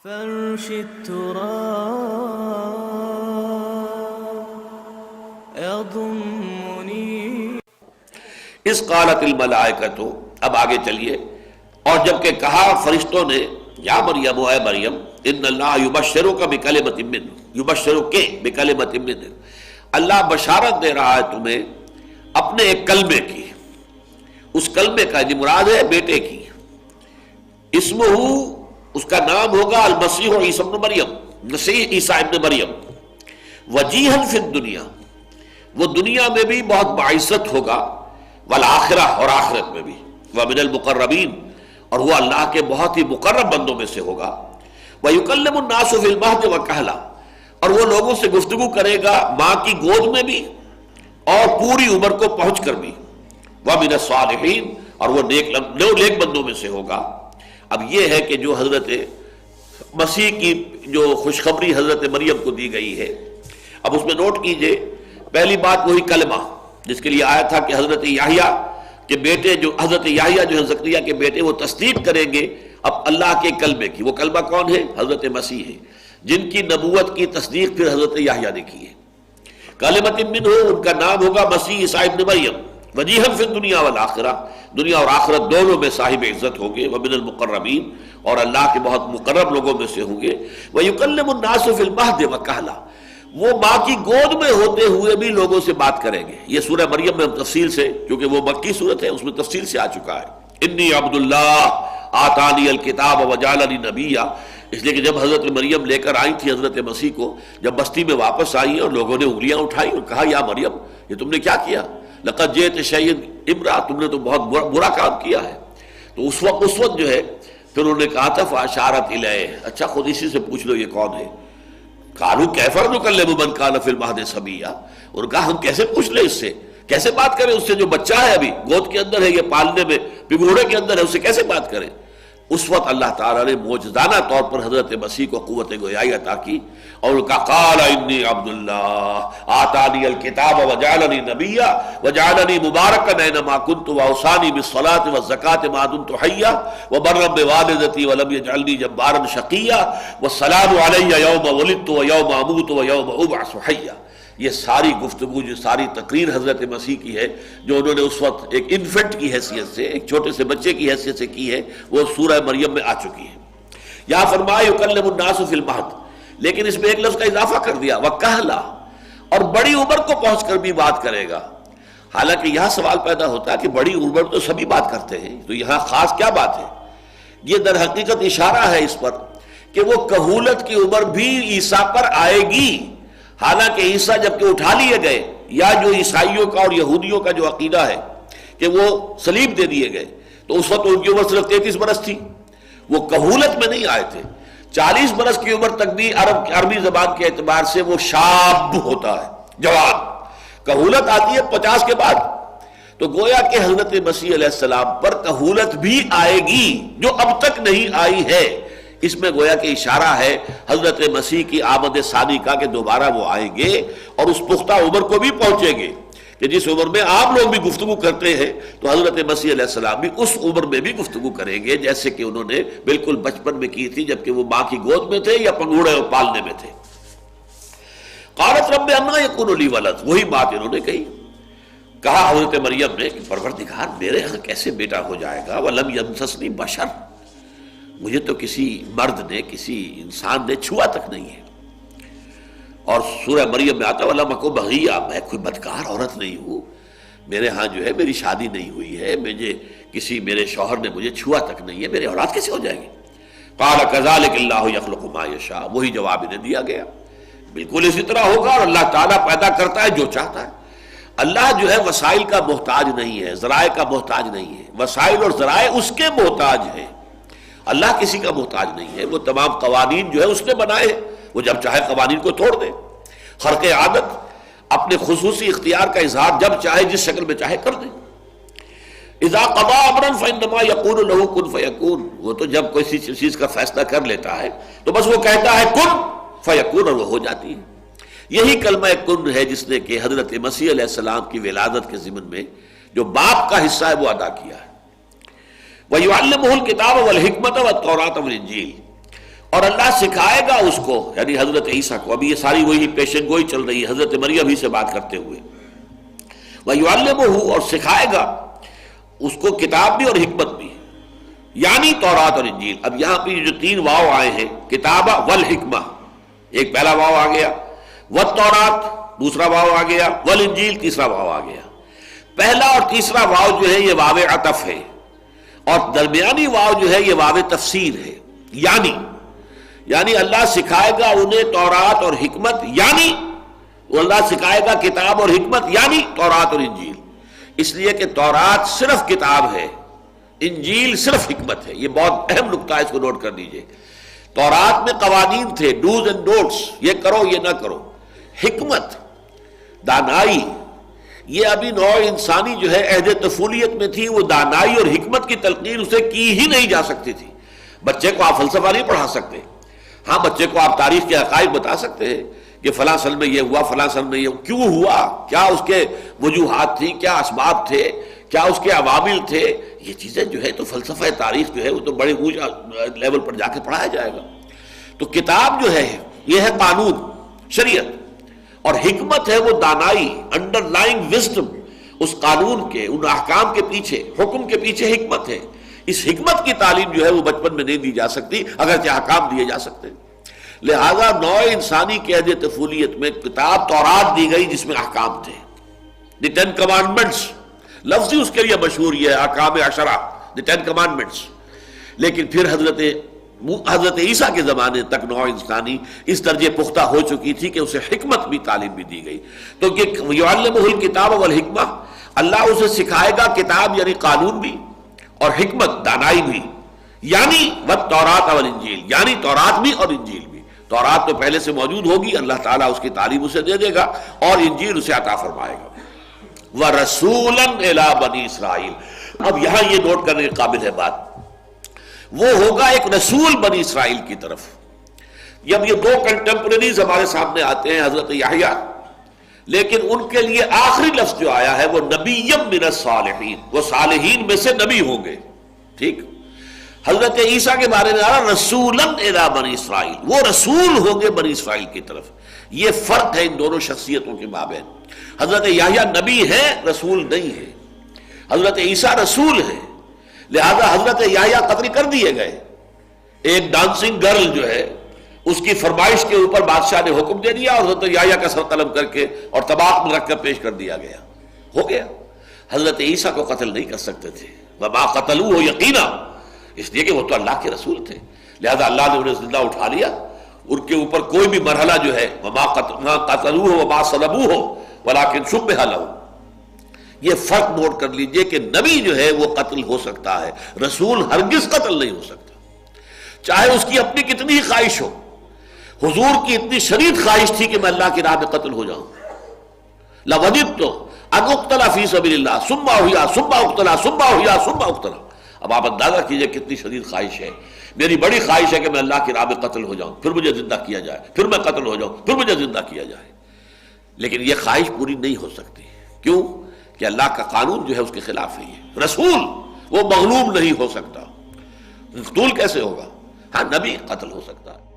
فرش التراب يضمني. اس قالت الملائکۃ، اب آگے چلیے، اور جب کہ کہا فرشتوں نے یا مریم اے مریم ان اللہ یبشرک بکلمۃ منہ، یبشرک بکلمۃ منہ، اللہ بشارت دے رہا ہے تمہیں اپنے ایک کلمے کی، اس کلمے کا جی مراد ہے بیٹے کی، اسمہ، اس کا نام ہوگا المسیح عیسی ابن مریم، مسیح عیسیٰ ابن مریم، وجیہا فی الدنیا، وہ دنیا میں بھی بہت باعزت ہوگا، والآخرہ، اور آخرت میں بھی، ومن المقربین، اور وہ اللہ کے بہت ہی مقرب بندوں میں سے ہوگا، ویکلم الناس فی المہد وکہلا، اور وہ لوگوں سے گفتگو کرے گا ماں کی گود میں بھی اور پوری عمر کو پہنچ کر بھی، ومن الصالحین، اور وہ نیک بندوں میں سے ہوگا۔ اب یہ ہے کہ جو حضرت مسیح کی جو خوشخبری حضرت مریم کو دی گئی ہے، اب اس میں نوٹ کیجئے، پہلی بات وہی کلمہ جس کے لیے آیا تھا کہ حضرت یحییٰ کے بیٹے، جو حضرت یحییٰ جو ہے زکریا کے بیٹے، وہ تصدیق کریں گے اب اللہ کے کلمے کی۔ وہ کلمہ کون ہے؟ حضرت مسیح ہے، جن کی نبوت کی تصدیق پھر حضرت یحییٰ نے کی ہے۔ کلمۃ منہ، ان کا نام ہوگا مسیح عیسیٰ ابن مریم، وجیہا فی الدنیا والآخرہ، دنیا اور آخرت دونوں میں صاحب عزت ہوں گے، ومن المقربین، اور اللہ کے بہت مقرب لوگوں میں سے ہوں گے، ویکلم الناس فی المہد وکہلا، وہ ماں کی گود میں ہوتے ہوئے بھی لوگوں سے بات کریں گے۔ یہ سورہ مریم میں ہم تفصیل سے، کیونکہ وہ مکی صورت ہے، اس میں تفصیل سے آ چکا ہے، انی عبداللہ آتانی الکتاب وجعلنی نبیا، اس لیے کہ جب حضرت مریم لے کر آئی تھی حضرت مسیح کو، جب بستی میں واپس آئی اور لوگوں نے انگلیاں اٹھائی اور کہا یا مریم یہ تم نے کیا کیا، لقد جئت شیئا امرا، تم نے تو بہت برا کام کیا ہے۔ تو اس وقت جو ہے پھر انہوں نے کہا تھا فاشارت الیہ، اچھا خود اسی سے پوچھ لو یہ کون ہے۔ قالوا کیف نکلم من کان فی المہد صبیا، اور کہا ہم کیسے پوچھ لیں اس سے، کیسے بات کریں اس سے جو بچہ ہے ابھی گود کے اندر ہے، یہ پالنے میں پگھوڑے کے اندر ہے، اس سے کیسے بات کریں۔ اس وقت اللہ تعالیٰ نے معجزانہ طور پر حضرت مسیح کو قوت گویائی عطا کی، اور ان کا قال انی عبداللہ آتانی الکتاب وجعلنی نبیا وجعلنی مبارکا اینما کنت واوصانی بالصلاۃ والزکاۃ ما دمت حیا وبرا بوالدتی ولم یجعلنی جبارا شقیا والسلام علی یوم ولدت ویوم اموت ویوم ابعث حیا۔ یہ ساری گفتگو، جو ساری تقریر حضرت مسیح کی ہے، جو انہوں نے اس وقت ایک انفنٹ کی حیثیت سے، ایک چھوٹے سے بچے کی حیثیت سے کی ہے، وہ سورہ مریم میں آ چکی ہے۔ یہاں فرمایا یکلم الناس فی المہد، لیکن اس میں ایک لفظ کا اضافہ کر دیا وکہلا، اور بڑی عمر کو پہنچ کر بھی بات کرے گا۔ حالانکہ یہاں سوال پیدا ہوتا ہے کہ بڑی عمر تو سبھی بات کرتے ہیں، تو یہاں خاص کیا بات ہے؟ یہ در حقیقت اشارہ ہے اس پر کہ وہ کہولت کی عمر بھی عیسیٰ پر آئے گی۔ حالانکہ عیسیٰ جب کہ اٹھا لیے گئے، یا جو عیسائیوں کا اور یہودیوں کا جو عقیدہ ہے کہ وہ صلیب دے دیے گئے، تو اس وقت ان کی عمر صرف 33 برس تھی، وہ کہولت میں نہیں آئے تھے۔ 40 برس کی عمر تک بھی عربی زبان کے اعتبار سے وہ شاب ہوتا ہے، جوان۔ کہولت آتی ہے 50 کے بعد، تو گویا کہ حضرت مسیح علیہ السلام پر کہولت بھی آئے گی جو اب تک نہیں آئی ہے۔ اس میں گویا کہ اشارہ ہے حضرت مسیح کی آمد ثانی کا، کہ دوبارہ وہ آئیں گے اور اس پختہ عمر کو بھی پہنچیں گے کہ جس عمر میں عام لوگ بھی گفتگو کرتے ہیں، تو حضرت مسیح علیہ السلام بھی اس عمر میں بھی گفتگو کریں گے، جیسے کہ انہوں نے بالکل بچپن میں کی تھی جبکہ وہ ماں کی گود میں تھے یا پنگوڑے پالنے میں تھے۔ قالت رب انا یکون لی ولد، وہی بات انہوں نے کہی، کہا حضرت مریم نے کہ پروردگار میرے ہاں کیسے بیٹا ہو جائے گا، ولم یمسسنی بشر، مجھے تو کسی مرد نے، کسی انسان نے چھوا تک نہیں ہے۔ اور سورہ مریم میں آتا ہے وَلَمْ أَكُ بَغِيًّا، میں کوئی بدکار عورت نہیں ہوں، میرے ہاں جو ہے میری شادی نہیں ہوئی ہے، میرے شوہر نے مجھے چھوا تک نہیں ہے، میرے اولاد کیسے ہو جائے گی؟ قَالَ كَذَلِكَ اللَّهُ يَخْلُقُ مَا يَشَاءُ، وہی جواب انہیں دیا گیا، بالکل اسی طرح ہوگا، اور اللہ تعالیٰ پیدا کرتا ہے جو چاہتا ہے۔ اللہ جو ہے وسائل کا محتاج نہیں ہے، ذرائع کا محتاج نہیں ہے، وسائل اور ذرائع اس کے محتاج ہیں، اللہ کسی کا محتاج نہیں ہے۔ وہ تمام قوانین جو ہے اس نے بنائے ہیں، وہ جب چاہے قوانین کو توڑ دے۔ خرق عادت، اپنے خصوصی اختیار کا اظہار جب چاہے جس شکل میں چاہے کر دے۔ اذا قضى امرا فانما يقول له كن فيكون، وہ تو جب کوئی چیز کا فیصلہ کر لیتا ہے تو بس وہ کہتا ہے کن فیکون، اور وہ ہو جاتی ہے۔ یہی کلمہ کن ہے جس نے کہ حضرت مسیح علیہ السلام کی ولادت کے ضمن میں جو باپ کا حصہ ہے وہ ادا کیا ہے۔ وَيُعَلِّمُهُ الْكِتَابَ وَالْحِكْمَةَ وَالتَّوْرَاةَ وَالْإِنْجِيلَ، اور اللہ سکھائے گا اس کو، یعنی حضرت عیسیٰ کو، ابھی یہ ساری وہی پیشن گوئی چل رہی ہے حضرت مریم ہی سے بات کرتے ہوئے، وَيُعَلِّمُهُ، اور سکھائے گا اس کو کتاب بھی اور حکمت بھی، یعنی تورات اور انجیل۔ اب یہاں پہ جو تین واو آئے ہیں، کتابہ والحکمہ، ایک پہلا واو آ گیا، والتورات دوسرا واو آ گیا، والانجیل تیسرا واو آ گیا۔ پہلا اور تیسرا واو جو ہے یہ واو عطف ہے، اور درمیانی واو جو ہے یہ واو تفسیر ہے، یعنی اللہ سکھائے گا انہیں تورات اور حکمت، یعنی اللہ سکھائے گا کتاب اور حکمت، یعنی تورات اور انجیل۔ اس لیے کہ تورات صرف کتاب ہے، انجیل صرف حکمت ہے۔ یہ بہت اہم نکتہ ہے، اس کو نوٹ کر لیجئے۔ تورات میں قوانین تھے، ڈوز اینڈ ڈونٹس، یہ کرو یہ نہ کرو۔ حکمت، دانائی، یہ ابھی نوع انسانی جو ہے عہد طفولیت میں تھی، وہ دانائی اور حکمت کی تلقین اسے کی ہی نہیں جا سکتی تھی۔ بچے کو آپ فلسفہ نہیں پڑھا سکتے، ہاں بچے کو آپ تاریخ کے حقائق بتا سکتے ہیں کہ فلاں سن میں یہ ہوا، فلاں سن میں یہ ہوا، کیوں ہوا، کیا اس کے وجوہات تھیں، کیا اسباب تھے، کیا اس کے عوامل تھے۔ یہ چیزیں جو ہے تو فلسفہ تاریخ جو ہے وہ تو بڑے اونچا لیول پر جا کے پڑھایا جائے گا۔ تو کتاب جو ہے یہ ہے قانون، شریعت، اور حکمت ہے وہ دانائی، انڈر لائنگ وزڈم، اس قانون کے، ان احکام کے پیچھے، حکم کے پیچھے حکمت ہے۔ اس حکمت کی تعلیم جو ہے وہ بچپن میں نہیں دی جا سکتی، اگرچہ احکام دیے جا سکتے ہیں۔ لہذا نوع انسانی کے عہد طفولیت میں کتاب تورات دی گئی جس میں احکام تھے، دی 10 کمانڈمنٹس، لفظ ہی اس کے لیے مشہور یہ ہے، احکام عشرہ، دی 10 کمانڈمنٹس۔ لیکن پھر حضرت عیسیٰ کے زمانے تک نوع انسانی اس درجے پختہ ہو چکی تھی کہ اسے حکمت بھی تعلیم بھی دی گئی۔ تو یہ یعلمہ الکتاب والحکمہ، اللہ اسے سکھائے گا کتاب یعنی قانون بھی، اور حکمت دانائی بھی، یعنی والتورات والانجیل، یعنی تورات بھی اور انجیل بھی۔ تورات تو پہلے سے موجود ہوگی، اللہ تعالیٰ اس کی تعلیم اسے دے دے گا، اور انجیل اسے عطا فرمائے گا۔ وَرَسُولًا إِلَىٰ بَنِي اسرائیل، اب یہاں یہ نوٹ کرنے کے قابل ہے بات، وہ ہوگا ایک رسول بنی اسرائیل کی طرف۔ جب یہ دو کنٹمپریریز ہمارے سامنے آتے ہیں، حضرت یحییٰ، لیکن ان کے لیے آخری لفظ جو آیا ہے وہ نبیًّا من الصالحین، وہ صالحین میں سے نبی ہوں گے، ٹھیک۔ حضرت عیسیٰ کے بارے میں آ رہا رسولاً الی بنی اسرائیل، وہ رسول ہوں گے بنی اسرائیل کی طرف۔ یہ فرق ہے ان دونوں شخصیتوں کے مابین۔ حضرت یحییٰ نبی ہے، رسول نہیں ہے۔ حضرت عیسیٰ رسول ہے، لہذا حضرت یحییٰ قتل کر دیے گئے۔ ایک ڈانسنگ گرل جو ہے اس کی فرمائش کے اوپر بادشاہ نے حکم دے دیا اور حضرت یحییٰ کا سر قلم کر کے اور طباق میں رکھ کر پیش کر دیا گیا، ہو گیا۔ حضرت عیسیٰ کو قتل نہیں کر سکتے تھے، وما قتلوہ یقینا، اس لیے کہ وہ تو اللہ کے رسول تھے، لہذا اللہ نے انہیں زندہ اٹھا لیا۔ ان کے اوپر کوئی بھی مرحلہ جو ہے وما قتلوہ وما صلبوہ ولکن شبہ لہ، یہ فرق نوٹ کر لیجئے کہ نبی جو ہے وہ قتل ہو سکتا ہے، رسول ہرگز قتل نہیں ہو سکتا، چاہے اس کی اپنی کتنی ہی خواہش ہو۔ حضور کی اتنی شدید خواہش تھی کہ میں اللہ کی راہ میں قتل ہو جاؤں، لَوَدِدْتُ أَنْ أُقْتَلَ فِي سَبِيلِ اللَّهِ ثُمَّ أُحْيَىٰ ثُمَّ أُقْتَلَ ثُمَّ أُحْيَىٰ ثُمَّ أُقْتَلَ۔ اب آپ اندازہ کیجئے کتنی شدید خواہش ہے۔ میری بڑی خواہش ہے کہ میں اللہ کی راہ میں قتل ہو جاؤں، پھر مجھے زندہ کیا جائے، پھر میں قتل ہو جاؤں، پھر مجھے زندہ کیا جائے، لیکن یہ خواہش پوری نہیں ہو سکتی۔ کیوں؟ کہ اللہ کا قانون جو ہے اس کے خلاف ہے۔ یہ رسول وہ مغلوب نہیں ہو سکتا، مقتول کیسے ہوگا؟ ہاں نبی قتل ہو سکتا ہے۔